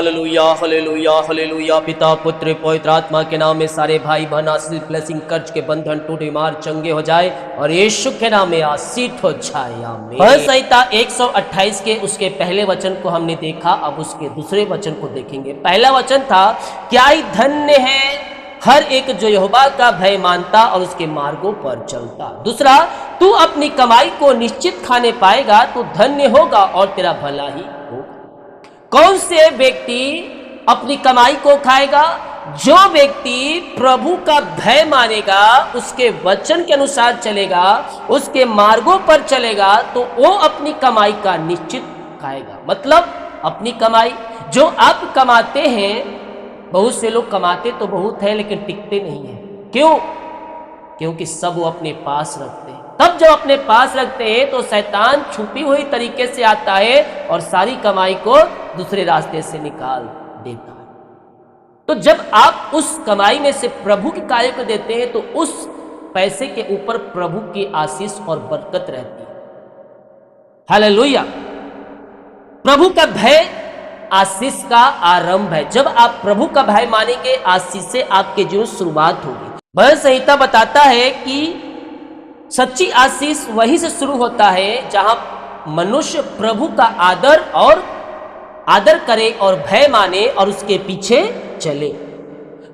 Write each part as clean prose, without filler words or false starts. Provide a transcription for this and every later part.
Hallelujah hallelujah hallelujah. पिता पुत्र पवित्र आत्मा के नाम में सारे भाई बहन आशीष ब्लेसिंग कर्ज के बंधन टूटे मार चंगे हो जाए और यीशु के नाम में आशीष हो जाए। आमीन। भजन संहिता 128 के उसके पहले वचन को हमने देखा, अब उसके दूसरे वचन को देखेंगे। पहला वचन था, क्या ही धन्य है हर एक जो यहोवा का भय मानता और उसके मार्गों पर चलता। दूसरा, तू अपनी कमाई को निश्चित खाने पाएगा, तू धन्य होगा और तेरा भला ही होगा। कौन से व्यक्ति अपनी कमाई को खाएगा? जो व्यक्ति प्रभु का भय मानेगा, उसके वचन के अनुसार चलेगा, उसके मार्गों पर चलेगा, तो वो अपनी कमाई का निश्चित खाएगा। मतलब अपनी कमाई जो आप कमाते हैं, बहुत से लोग कमाते तो बहुत है लेकिन टिकते नहीं है। क्यों? क्योंकि सब वो अपने पास रखते हैं। तब जब अपने पास रखते हैं तो शैतान छुपी हुई तरीके से आता है और सारी कमाई को दूसरे रास्ते से निकाल देता है। तो जब आप उस कमाई में से प्रभु के कार्य को देते हैं तो उस पैसे के ऊपर प्रभु की आशीष और बरकत रहती है। हालेलुया। प्रभु का भय आशीष का आरंभ है। जब आप प्रभु का भय मानेंगे, आशीष से आपके जीवन शुरुआत होगी। भजन संहिता बताता है कि सच्ची आशीष वहीं से शुरू होता है जहां मनुष्य प्रभु का आदर करे और भय माने और उसके पीछे चले।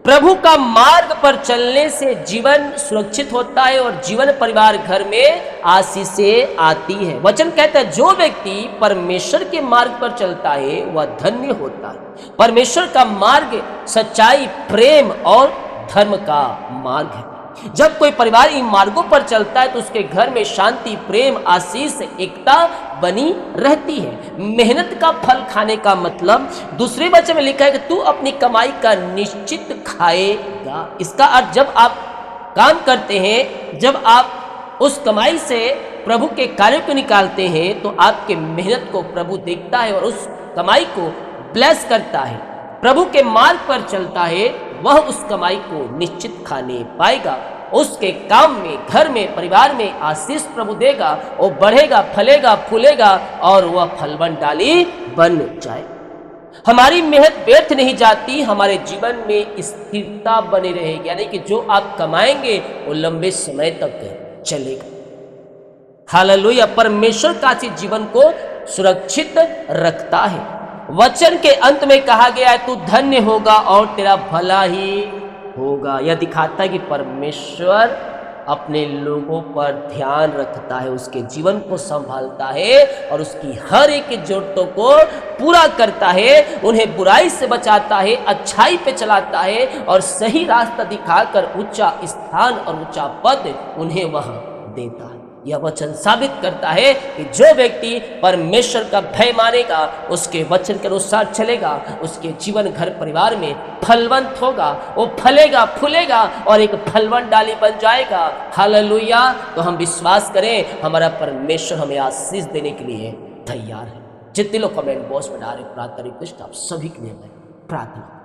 प्रभु का मार्ग पर चलने से जीवन सुरक्षित होता है और जीवन परिवार घर में आशीषें आती है। वचन कहता है, जो व्यक्ति परमेश्वर के मार्ग पर चलता है वह धन्य होता है। परमेश्वर का मार्ग सच्चाई, प्रेम और धर्म का मार्ग है। जब कोई परिवार इन मार्गों पर चलता है तो उसके घर में शांति, प्रेम, आशीष, एकता बनी रहती है। मेहनत का फल खाने का मतलब दूसरे वचन में लिखा है कि तू अपनी कमाई का निश्चित खाएगा। इसका अर्थ जब आप काम करते हैं, जब आप उस कमाई से प्रभु के कार्य को निकालते हैं तो आपके मेहनत को प्रभु देखता है और उस कमाई को ब्लेस करता है। प्रभु के मार्ग पर चलता है, वह उस कमाई को निश्चित खाने पाएगा। उसके काम में, घर में, परिवार में आशीष प्रभु देगा। वो बढ़ेगा, फलेगा, फूलेगा और वह फलवन डाली बन जाए। हमारी मेहनत व्यर्थ नहीं जाती, हमारे जीवन में स्थिरता बनी रहेगी। यानी कि जो आप कमाएंगे वो लंबे समय तक चलेगा। हालेलुया। परमेश्वर का आशीष जीवन को सुरक्षित रखता है। वचन के अंत में कहा गया है, तू धन्य होगा और तेरा भला ही होगा। यह दिखाता है कि परमेश्वर अपने लोगों पर ध्यान रखता है, उसके जीवन को संभालता है और उसकी हर एक जरूरतों को पूरा करता है, उन्हें बुराई से बचाता है, अच्छाई पे चलाता है और सही रास्ता दिखाकर ऊंचा स्थान और ऊंचा पद उन्हें वह देता है। यह वचन साबित करता है कि जो व्यक्ति परमेश्वर का भय मानेगा, उसके वचन के अनुसार चलेगा, उसके जीवन, घर, परिवार में फलवंत होगा। वो फलेगा, फूलेगा और एक फलवंत डाली बन जाएगा। हालेलुया। तो हम विश्वास करें, हमारा परमेश्वर हमें आशीष देने के लिए तैयार है। जितने लोग कमेंट बॉक्स में डाल रहे, प्रार्थना रिक्वेस्ट आप सभी के लिए मैं प्रार्थना